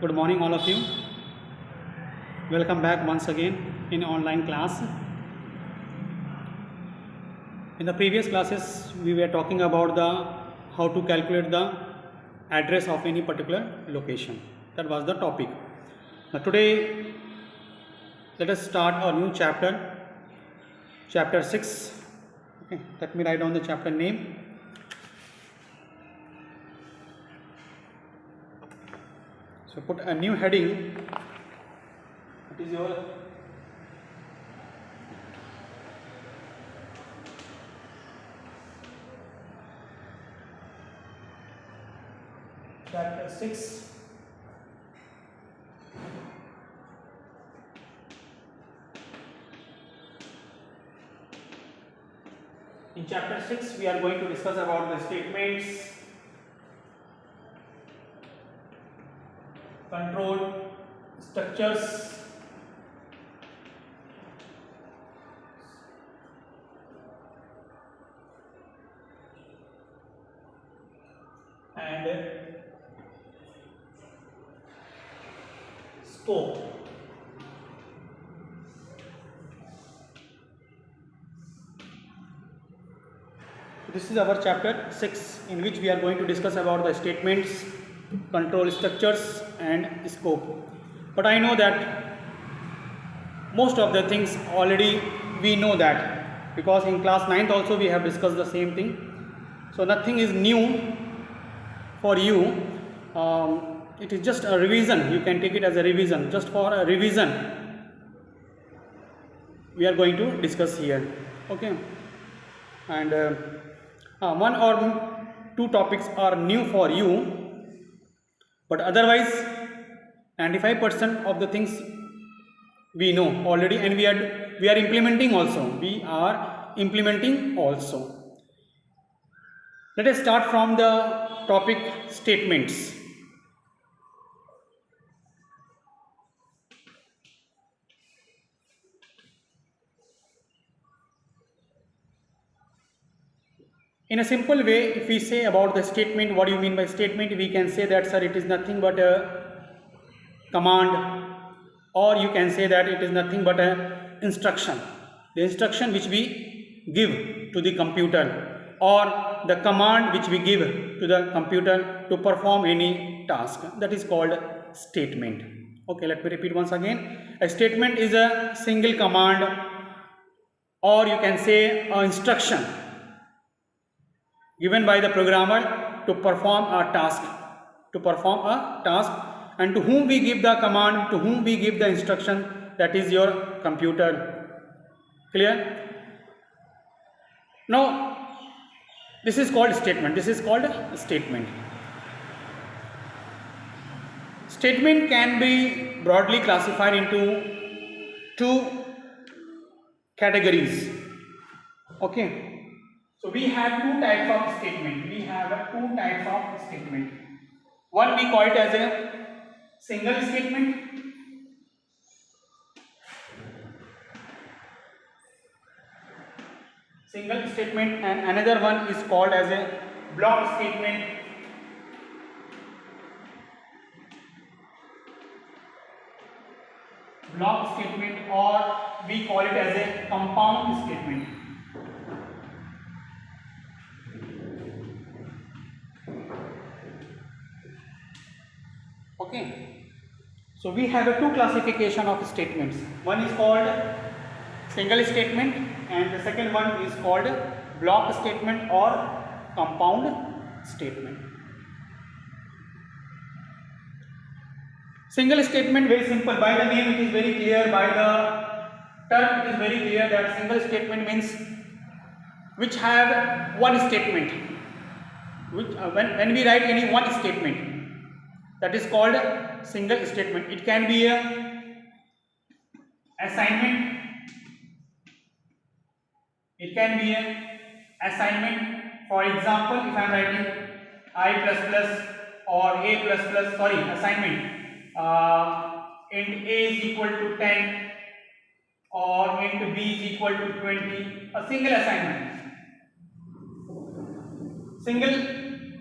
Good morning, all of you. Welcome back once again in online class. In the previous classes, we were talking about how to calculate the address of any particular location. That was the topic. Now today, let us start a new chapter, chapter 6. Okay, let me write down the chapter name. So put a new heading. It is your chapter 6. In chapter 6, we are going to discuss about the statements, control structures, and scope. This is our chapter 6, in which we are going to discuss about the statements, control structures and scope. But I know that most of the things already we know that, because in class 9th also we have discussed the same thing. So nothing is new for you. It is just a revision. You can take it as a revision. Just for a revision we are going to discuss here. Okay, and one or two topics are new for you, but otherwise 95% of the things we know already, and we are implementing also. We are implementing also. Let us start from the topic statements. In a simple way, if we say about the statement, what do you mean by statement? We can say that, sir, it is nothing but a command, or you can say that it is nothing but a instruction. The instruction which we give to the computer, or the command which we give to the computer to perform any task. That is called statement. Okay, let me repeat once again. A statement is a single command, or you can say an instruction given by the programmer to perform a task, and to whom we give the command, to whom we give the instruction, that is your computer. Clear? Now this is called statement. This is called a statement. Statement can be broadly classified into two categories. Okay, so we have two types of statement. One we call it as a single statement, and another one is called as a block statement. Or we call it as a compound statement. Okay, so we have a two classification of statements. One is called single statement, and the second one is called block statement or compound statement. Single statement, very simple. By the name it is very clear, by the term it is very clear that single statement means which have one statement. When we write any one statement, that is called single statement. It can be a assignment. It can be a assignment. For example, if I am writing I++ or A++, assignment, int A is equal to 10 or int B is equal to 20, a single assignment. Single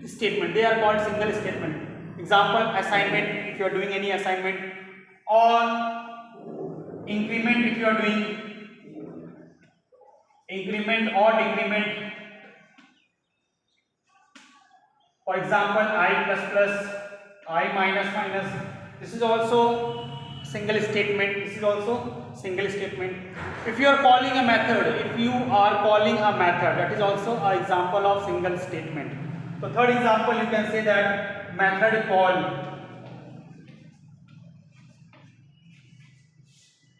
statement, they are called single statement. Example, assignment if you are doing any assignment, or increment if you are doing increment or decrement. For example, I plus plus, I minus minus. This is also single statement. This is also single statement. If you are calling a method, that is also an example of single statement. So third example, you can say that method call.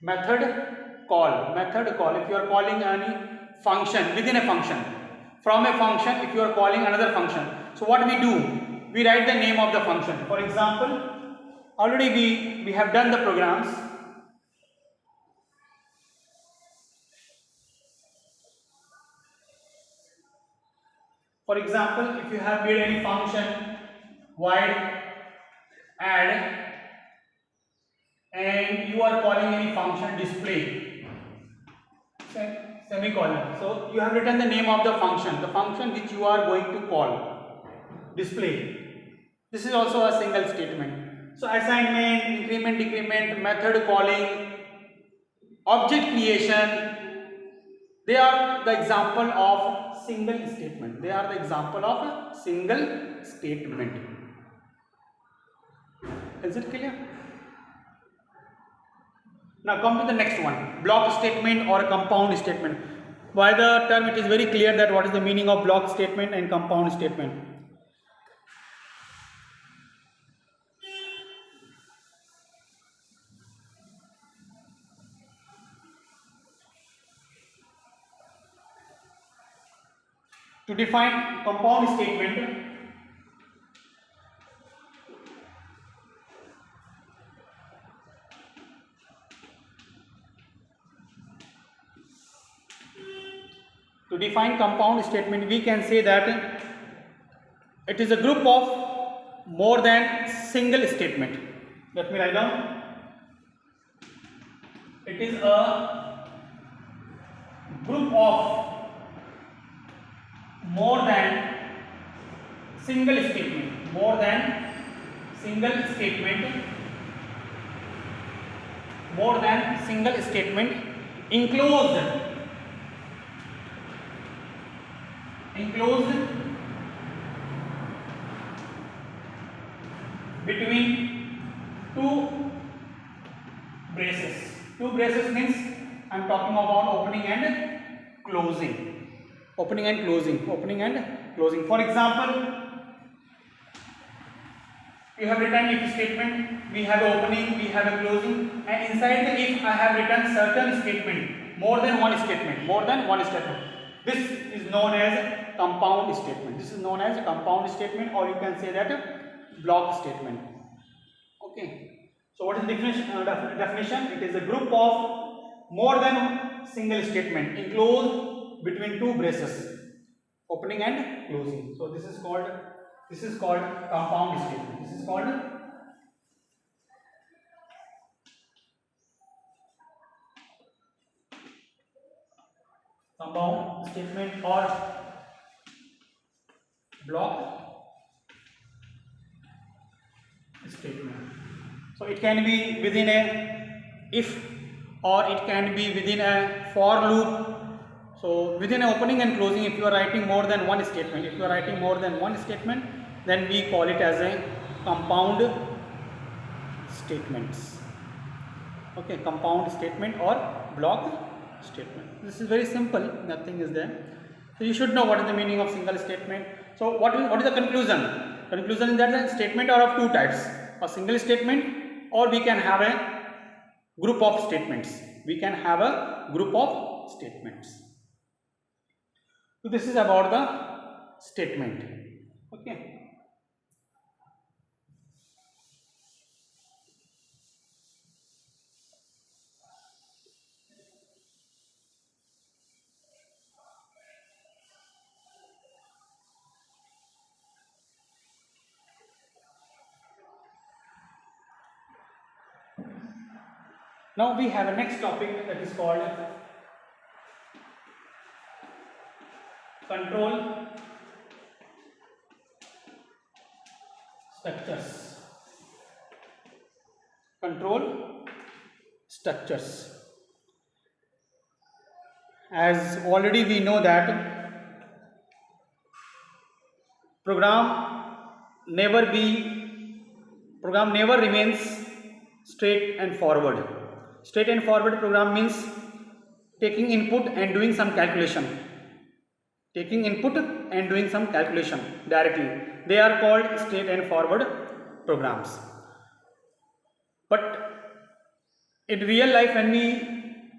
Method call. If you are calling any function within a function, from a function, if you are calling another function. So what we do? We write the name of the function. For example, already we have done the programs. For example, if you have made any function void add, and you are calling any function display, semicolon. So you have written the name of the function which you are going to call, display. This is also a single statement. So assignment, increment, decrement, method calling, object creation, they are the example of single statement. Is it clear? Now come to the next one, block statement or compound statement. By the term it is very clear that what is the meaning of block statement and compound statement. To define compound statement, we can say that it is a group of more than single statement. Let me write down. It is a group of more than single statement, enclosed between two braces. Two braces means I am talking about opening and closing. For example, you have written if statement, we have opening, we have a closing, and inside the if I have written certain statement, more than one statement. This is known as compound statement. Or you can say that block statement. Okay. So what is the definition? It is a group of more than single statement enclosed between two braces, opening and closing. So this is called compound statement. Compound statement or block statement. So it can be within a if, or it can be within a for loop. So within opening and closing, if you are writing more than one statement, then we call it as a compound statements. Okay, compound statement or block statement. This is very simple, nothing is there. So you should know what is the meaning of single statement. So what is the conclusion? Conclusion is that the statement are of two types: a single statement, or we can have a group of statements. So this is about the statement. Okay. Now we have a next topic that is called control structures. control structures. As already we know that program never remains straight and forward. Straight and forward program means taking input and doing some calculation. Taking input and doing some calculation directly. They are called straight and forward programs. But in real life, when we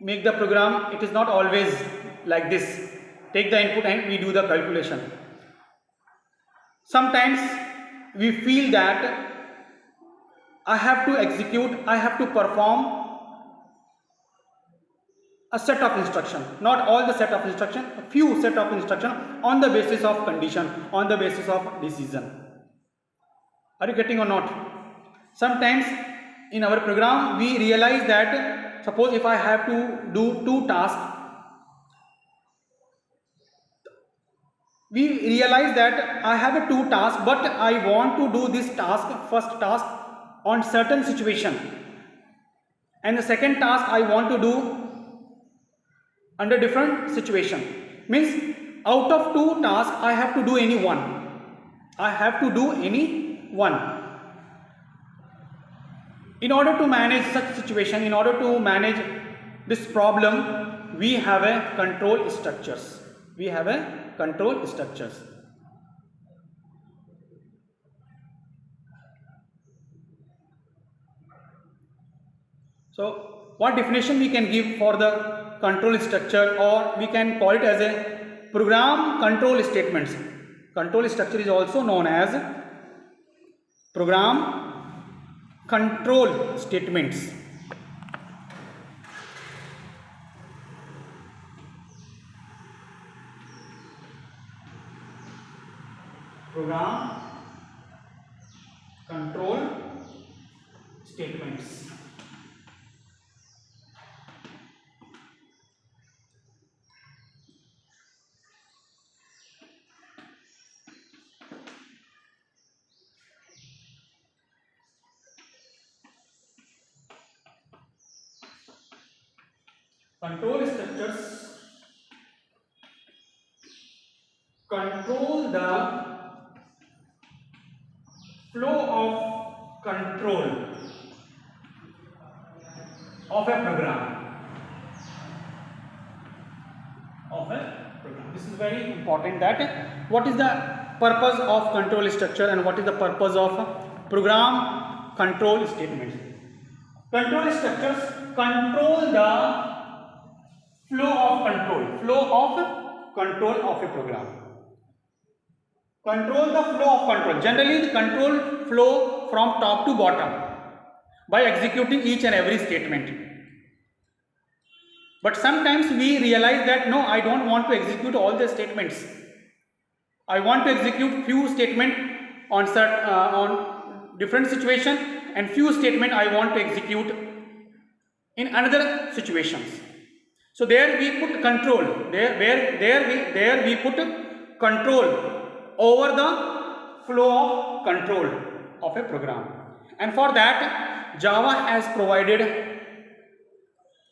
make the program, it is not always like this. Take the input and we do the calculation. Sometimes we feel that I have to execute, I have to perform a set of instruction, not all the set of instruction, a few set of instruction on the basis of condition, on the basis of decision. Are you getting or not? Sometimes in our program we realize that suppose if I have to do two tasks, we realize that I have a two tasks, but I want to do this task, first task on certain situation, and the second task I want to do under different situation. Means out of two tasks I have to do any one. I have to do any one. In order to manage such situation, in order to manage this problem, we have a control structures. We have a control structures. So what definition we can give for the control structure, or we can call it as a program control statements. Control structure is also known as program control statements. Program control statements. Control structures control the flow of control of a program. This is very important, that what is the purpose of control structure and what is the purpose of program control statements. Control structures control the flow of control of a program. Control the flow of control. Generally the control flow from top to bottom by executing each and every statement. But sometimes we realize that no, I don't want to execute all the statements. I want to execute few statements on different situation, and few statement I want to execute in another situations. So there we put control. There we put control over the flow of control of a program. And for that, Java has provided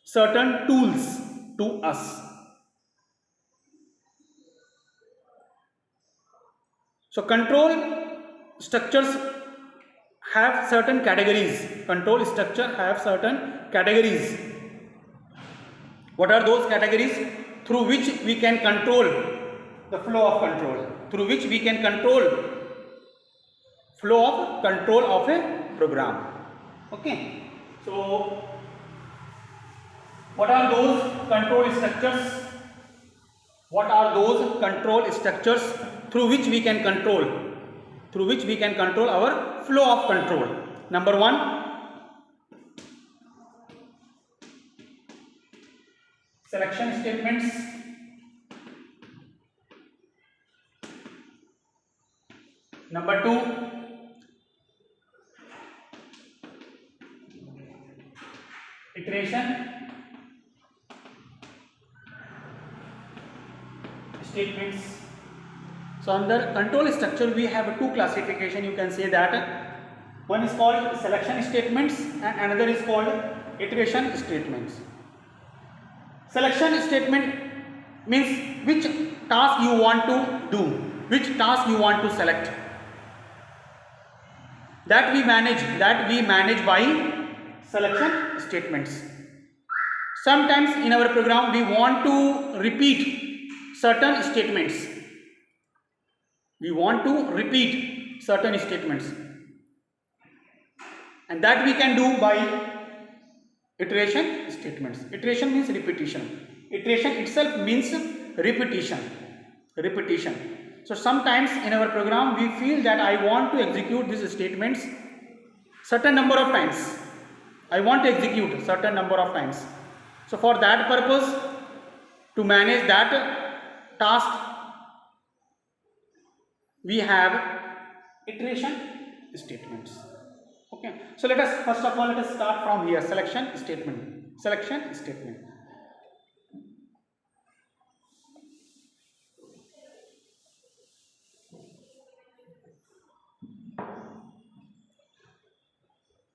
certain tools to us. So control structures have certain categories. Control structure have certain categories. What are those categories? Through which we can control the flow of control. Through which we can control flow of control of a program. Okay. So what are those control structures? What are those control structures through which we can control? Through which we can control our flow of control. Number one, selection statements. Number two, iteration statements. So under control structure we have two classification. You can say that One is called selection statements and another is called iteration statements. Selection statement means which task you want to do, which task you want to select. That we manage by selection statements. Sometimes in our program we want to repeat certain statements. And that we can do by iteration statements. Iteration means repetition. Iteration itself means repetition. So sometimes in our program we feel that I want to execute these statements certain number of times. So for that purpose, to manage that task, we have iteration statements. Okay. So let us start from here. Selection statement.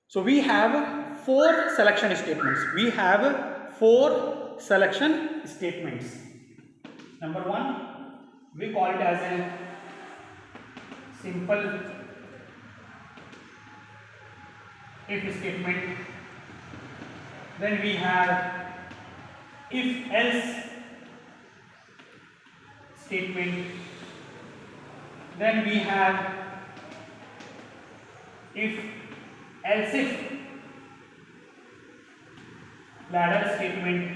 So we have 4 selection statements. Number 1, we call it as a simple if statement. Then we have if else statement. Then we have if else if ladder statement.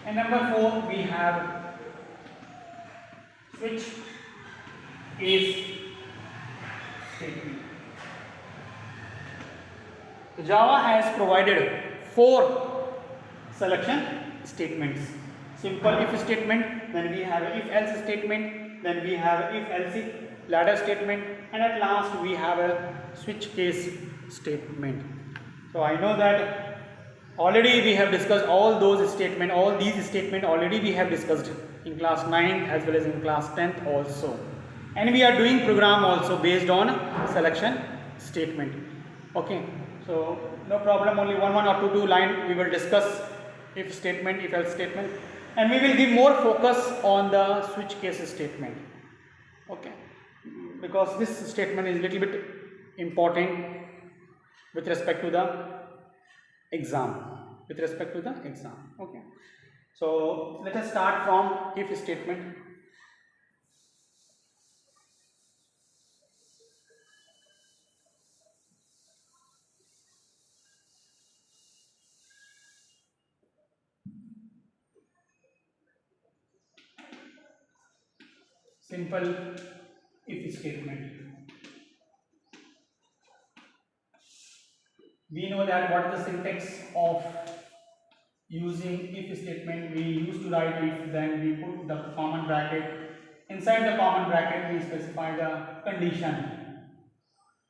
And number 4, we have switch case statement. Java has provided 4 selection statements. Simple if statement, then we have if else statement, then we have if else if ladder statement, and at last we have a switch case statement. So I know that already we have discussed all these statements already we have discussed in class 9 as well as in class 10th also, and we are doing program also based on selection statement. Okay, so no problem, only one or two line we will discuss if statement, if else statement, and we will give more focus on the switch case statement. Okay, because this statement is little bit important with respect to the exam. Okay, so let us start from if statement. Simple if statement. We know that what is the syntax of using if statement. We used to write if, then we put the common bracket. Inside the common bracket we specify the condition.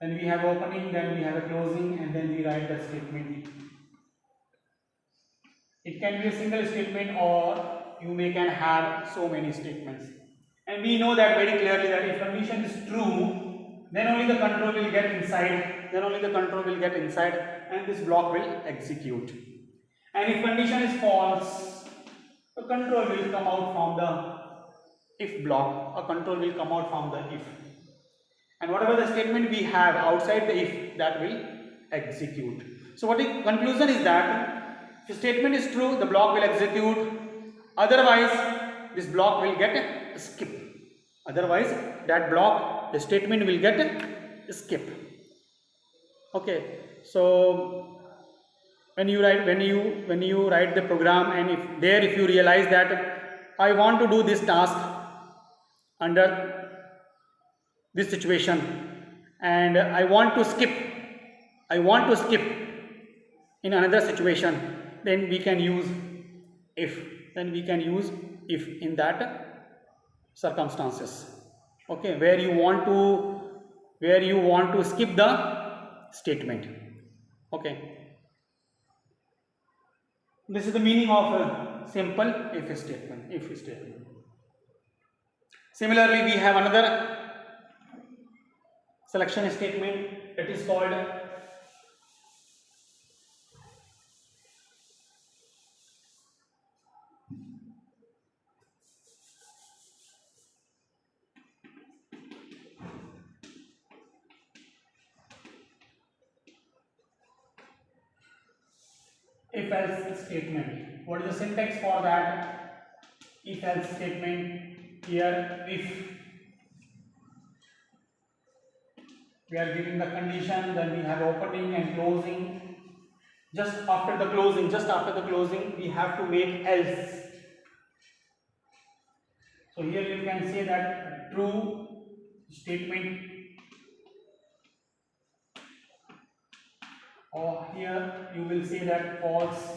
Then we have opening, then we have a closing, and then we write the statement. It can be a single statement or you can have so many statements. And we know that very clearly that if condition is true, then only the control will get inside. And this block will execute. And if condition is false, the control will come out from the if block. A control will come out from the if. And whatever the statement we have outside the if, that will execute. So what the conclusion is that if statement is true, the block will execute. Otherwise, this block will get skipped. The statement will get skipped. Okay, so when you write the program, and if you realize that I want to do this task under this situation and I want to skip in another situation, then we can use if in that circumstances. Okay, where you want to skip the statement. Okay, this is the meaning of a simple if statement. Similarly, we have another selection statement. It is called if else statement. What is the syntax for that? If else statement. Here, if we are giving the condition, then we have opening and closing. Just after the closing, we have to make else. So here you can say that true statement, or here you will say that false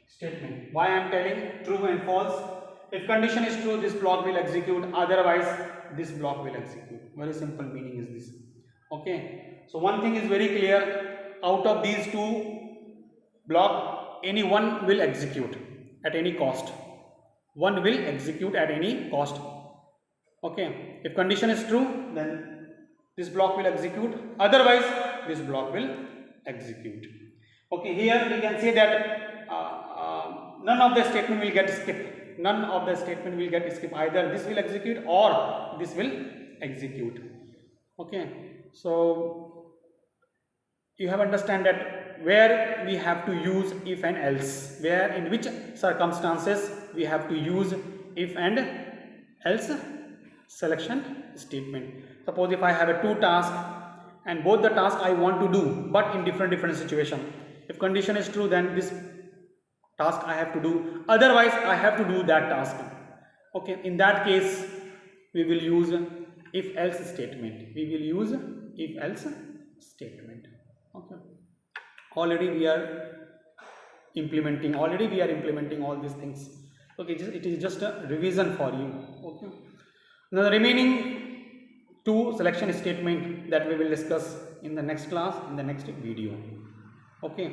statement. Why I am telling true and false? If condition is true, this block will execute, otherwise this block will execute. Very simple meaning is this. Okay, so one thing is very clear, out of these two block, any one will execute at any cost. One will execute at any cost. Okay, if condition is true, then this block will execute, otherwise this block will execute. Okay, here we can say that none of the statement will get skipped. None of the statement will get skipped. Either this will execute or this will execute. Okay, so you have understand that where we have to use if and else, where in which circumstances we have to use if and else selection statement. Suppose if I have a two tasks and both the tasks I want to do but in different situation. If condition is true, then this task I have to do, otherwise I have to do that task. Okay, in that case we will use if else statement. We will use if else statement. Okay, already we are implementing all these things. Okay, it is just a revision for you. Okay, now the remaining two selection statement that we will discuss in the next class, in the next video. Okay,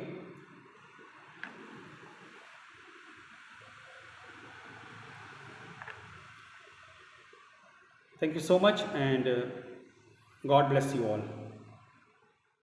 thank you so much, and God bless you all.